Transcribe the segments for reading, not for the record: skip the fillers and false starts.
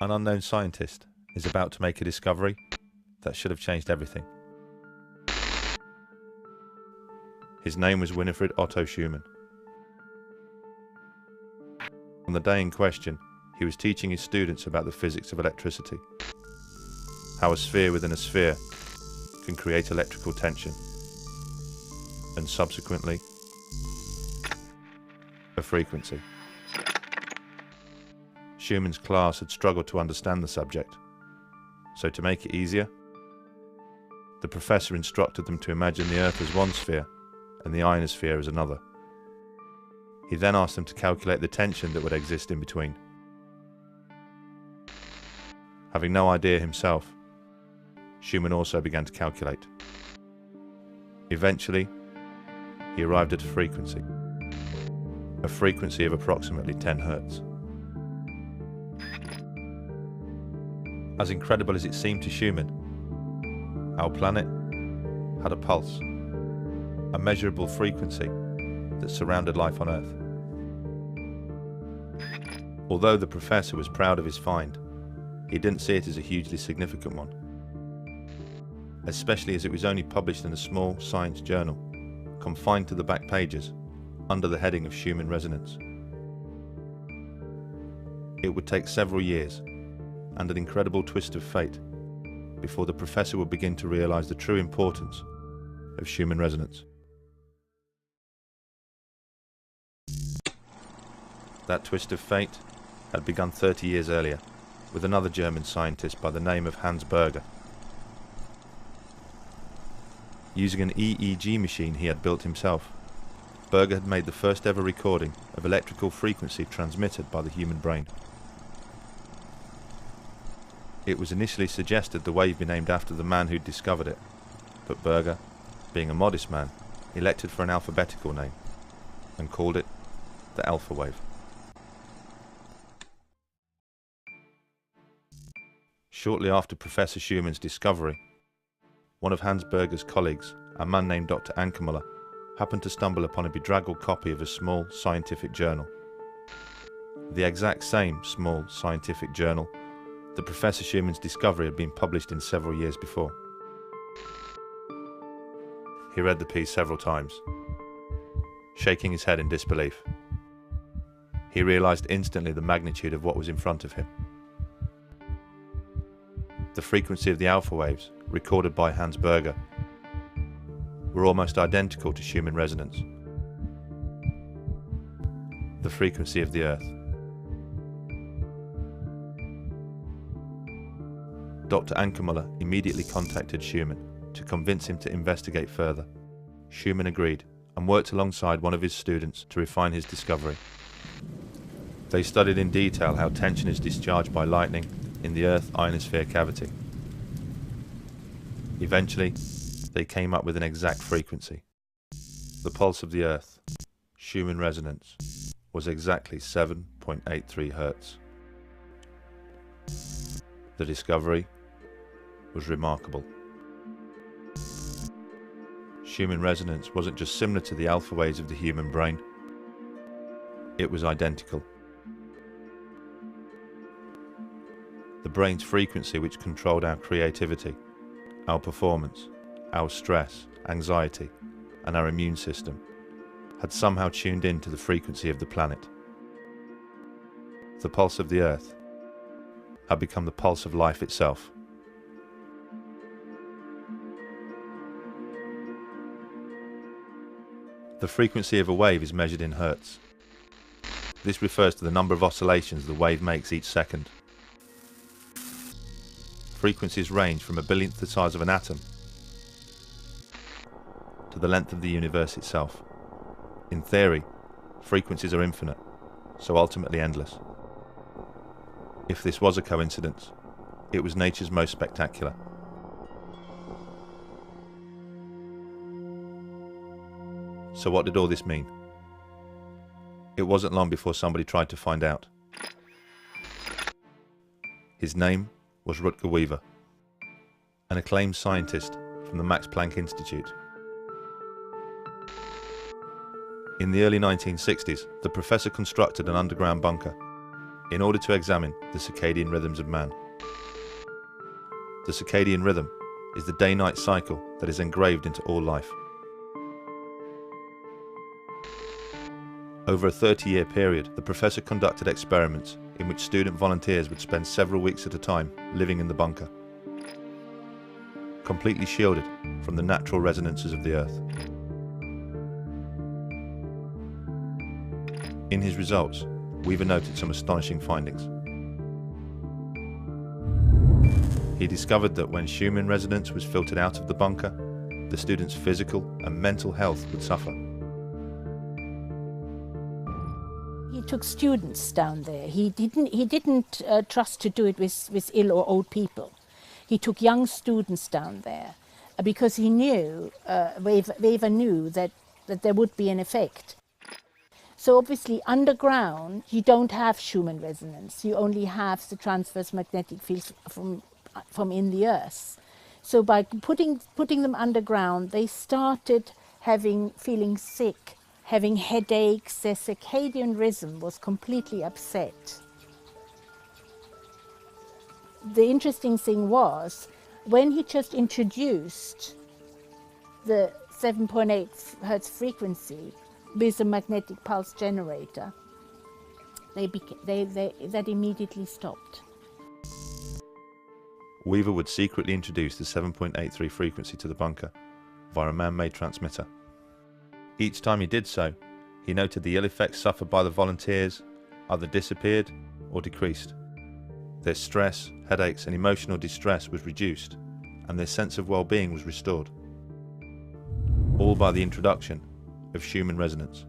An unknown scientist is about to make a discovery that should have changed everything. His name was Winifred Otto Schumann. On the day in question, he was teaching his students about the physics of electricity, how a sphere within a sphere can create electrical tension, and subsequently, a frequency. Schumann's class had struggled to understand the subject, so to make it easier, the professor instructed them to imagine the Earth as one sphere and the ionosphere as another. He then asked them to calculate the tension that would exist in between. Having no idea himself, Schumann also began to calculate. Eventually, he arrived at a frequency of approximately 10 Hertz. As incredible as it seemed to Schumann, our planet had a pulse, a measurable frequency that surrounded life on Earth. Although the professor was proud of his find, he didn't see it as a hugely significant one, especially as it was only published in a small science journal, confined to the back pages, under the heading of Schumann Resonance. It would take several years, and an incredible twist of fate, before the professor would begin to realize the true importance of Schumann resonance. That twist of fate had begun 30 years earlier, with another German scientist by the name of Hans Berger. Using an EEG machine he had built himself, Berger had made the first ever recording of electrical frequency transmitted by the human brain. It was initially suggested the wave be named after the man who'd discovered it, but Berger, being a modest man, elected for an alphabetical name and called it the alpha wave. Shortly after Professor Schumann's discovery, one of Hans Berger's colleagues, a man named Dr. Ankermüller, happened to stumble upon a bedraggled copy of a small scientific journal. The exact same small scientific journal that Professor Schumann's discovery had been published in several years before. He read the piece several times, shaking his head in disbelief. He realized instantly the magnitude of what was in front of him. The frequency of the alpha waves, recorded by Hans Berger, were almost identical to Schumann resonance. The frequency of the Earth. Dr. Ankermüller immediately contacted Schumann to convince him to investigate further. Schumann agreed and worked alongside one of his students to refine his discovery. They studied in detail how tension is discharged by lightning in the Earth ionosphere cavity. Eventually, they came up with an exact frequency. The pulse of the Earth, Schumann resonance, was exactly 7.83 Hertz. The discovery was remarkable. Schumann resonance wasn't just similar to the alpha waves of the human brain, it was identical. The brain's frequency, which controlled our creativity, our performance, our stress, anxiety, and our immune system, had somehow tuned in to the frequency of the planet. The pulse of the Earth had become the pulse of life itself. The frequency of a wave is measured in hertz. This refers to the number of oscillations the wave makes each second. Frequencies range from a billionth the size of an atom to the length of the universe itself. In theory, frequencies are infinite, so ultimately endless. If this was a coincidence, it was nature's most spectacular. So what did all this mean? It wasn't long before somebody tried to find out. His name was Rutger Weaver, an acclaimed scientist from the Max Planck Institute. In the early 1960s, the professor constructed an underground bunker in order to examine the circadian rhythms of man. The circadian rhythm is the day-night cycle that is engraved into all life. Over a 30-year period, the professor conducted experiments in which student volunteers would spend several weeks at a time living in the bunker, completely shielded from the natural resonances of the Earth. In his results, Weaver noted some astonishing findings. He discovered that when Schumann resonance was filtered out of the bunker, the students' physical and mental health would suffer. He took students down there. He didn't trust to do it with ill or old people. He took young students down there because he knew, Weaver knew that there would be an effect. So obviously underground you don't have Schumann resonance. You only have the transverse magnetic fields from in the Earth. So by putting them underground, they started feeling sick, having headaches. Their circadian rhythm was completely upset. The interesting thing was, when he just introduced the 7.8 Hertz frequency with a magnetic pulse generator, that immediately stopped. Weaver would secretly introduce the 7.83 frequency to the bunker via a man-made transmitter. Each time he did so, he noted the ill effects suffered by the volunteers either disappeared or decreased. Their stress, headaches and emotional distress was reduced, and their sense of well-being was restored. All by the introduction of Schumann resonance.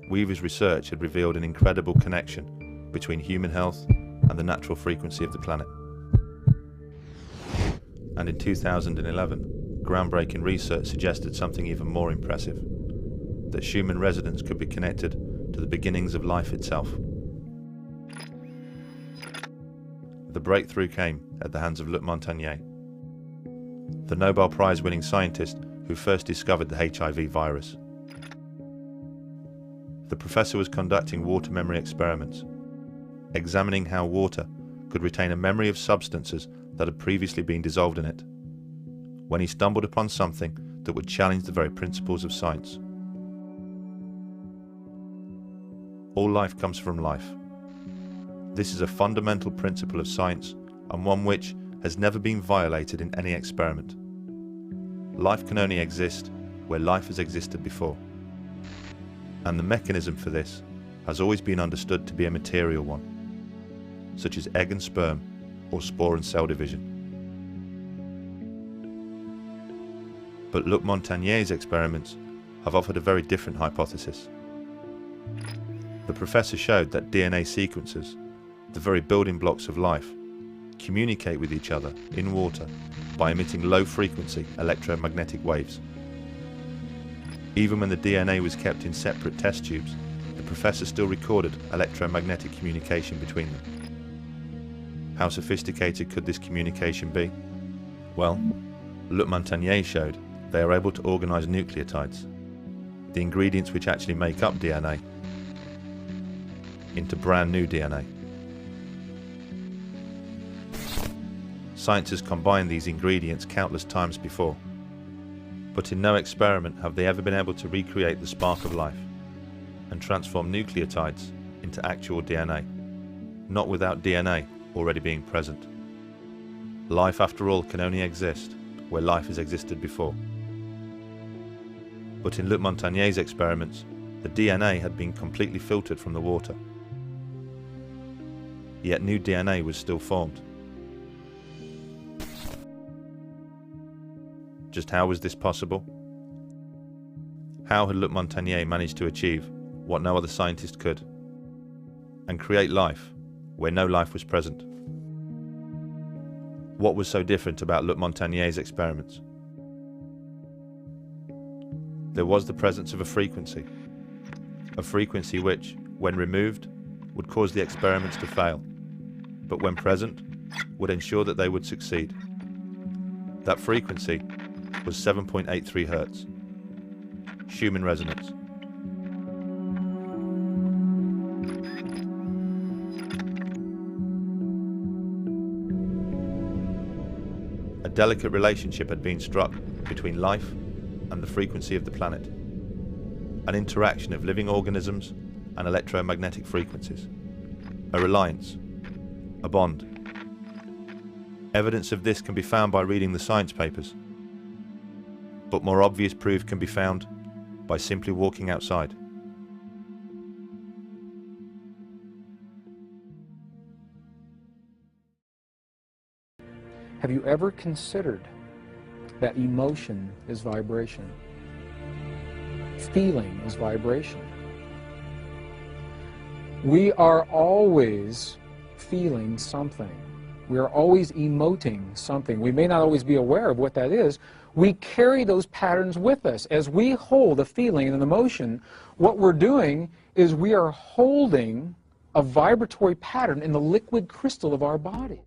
Weaver's research had revealed an incredible connection between human health and the natural frequency of the planet. And in 2011, groundbreaking research suggested something even more impressive, that Schumann resonance could be connected to the beginnings of life itself. The breakthrough came at the hands of Luc Montagnier, the Nobel Prize-winning scientist who first discovered the HIV virus. The professor was conducting water memory experiments, examining how water could retain a memory of substances that had previously been dissolved in it, when he stumbled upon something that would challenge the very principles of science. All life comes from life. This is a fundamental principle of science, and one which has never been violated in any experiment. Life can only exist where life has existed before. And the mechanism for this has always been understood to be a material one, such as egg and sperm, or spore and cell division. But Luc Montagnier's experiments have offered a very different hypothesis. The professor showed that DNA sequences, the very building blocks of life, communicate with each other in water by emitting low-frequency electromagnetic waves. Even when the DNA was kept in separate test tubes, the professor still recorded electromagnetic communication between them. How sophisticated could this communication be? Well, Luc Montagnier showed they are able to organize nucleotides, the ingredients which actually make up DNA, into brand new DNA. Science has combined these ingredients countless times before, but in no experiment have they ever been able to recreate the spark of life and transform nucleotides into actual DNA, not without DNA already being present. Life, after all, can only exist where life has existed before. But in Luc Montagnier's experiments, the DNA had been completely filtered from the water. Yet new DNA was still formed. Just how was this possible? How had Luc Montagnier managed to achieve what no other scientist could, and create life where no life was present? What was so different about Luc Montagnier's experiments? there was the presence of a frequency which, when removed, would cause the experiments to fail, but when present, would ensure that they would succeed. That frequency was 7.83 Hz. Schumann resonance. A delicate relationship had been struck between life and the frequency of the planet. An interaction of living organisms and electromagnetic frequencies. A reliance. A bond. Evidence of this can be found by reading the science papers, but more obvious proof can be found by simply walking outside. Have you ever considered that emotion is vibration? Feeling is vibration. We are always feeling something. We are always emoting something. We may not always be aware of what that is. We carry those patterns with us. As we hold a feeling and an emotion, what we're doing is we are holding a vibratory pattern in the liquid crystal of our body.